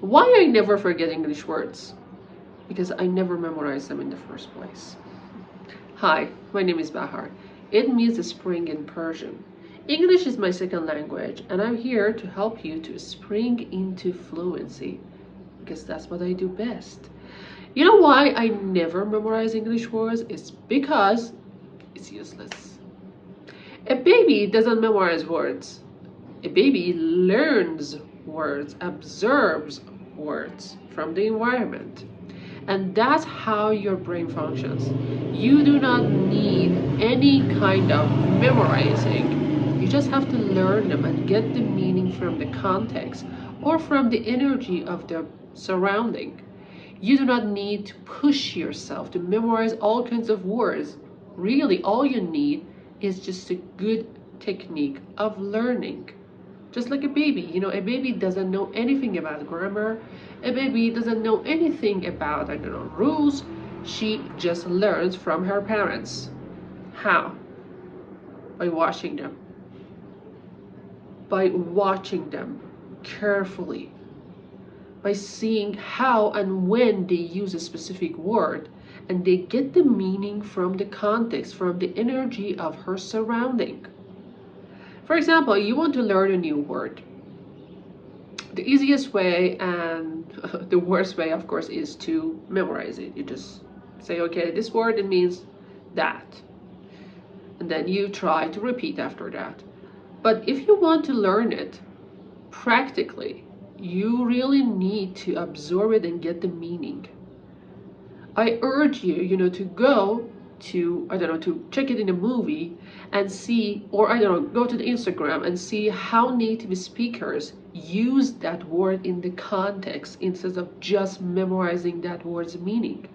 Why I never forget English words? Because I never memorized them in the first place. Hi, my name is Bahar. It means spring in Persian. English is my second language, and I'm here to help you to spring into fluency, because that's what I do best. You know why I never memorize English words? It's because it's useless. A baby doesn't memorize words. A baby learns words, absorbs words from the environment. And that's how your brain functions. You do not need any kind of memorizing. You just have to learn them and get the meaning from the context or from the energy of the surrounding. You do not need to push yourself to memorize all kinds of words. Really, all you need is just a good technique of learning. Just like a baby, a baby doesn't know anything about grammar. A baby doesn't know anything about, rules. She just learns from her parents. How? By watching them. By watching them carefully. By seeing how and when they use a specific word, and they get the meaning from the context, from the energy of her surrounding. For example, you want to learn a new word. The easiest way and the worst way, of course, is to memorize it. You just say, okay, this word, it means that. And then you try to repeat after that. But if you want to learn it practically, you really need to absorb it and get the meaning. I urge you, to go to, to check it in a movie and see, or go to the Instagram and see how native speakers use that word in the context instead of just memorizing that word's meaning.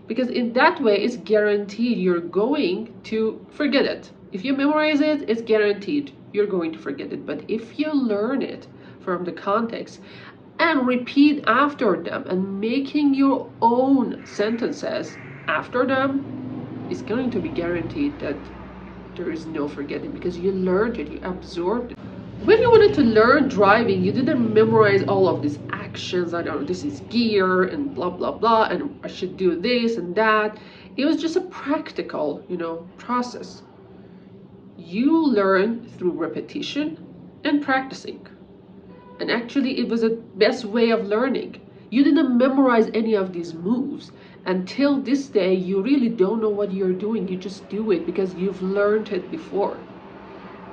Because in that way, it's guaranteed you're going to forget it. If you memorize it, it's guaranteed you're going to forget it. But if you learn it from the context and repeat after them and making your own sentences after them, it's going to be guaranteed that there is no forgetting because you learned it, you absorbed it. When you wanted to learn driving, you didn't memorize all of these actions. This is gear and blah blah blah, and I should do this and that. It was just a practical, process. You learn through repetition and practicing. And actually, it was the best way of learning. You didn't memorize any of these moves. Until this day, you really don't know what you're doing. You just do it because you've learned it before.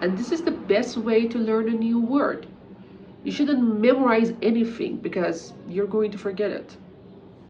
And this is the best way to learn a new word. You shouldn't memorize anything because you're going to forget it.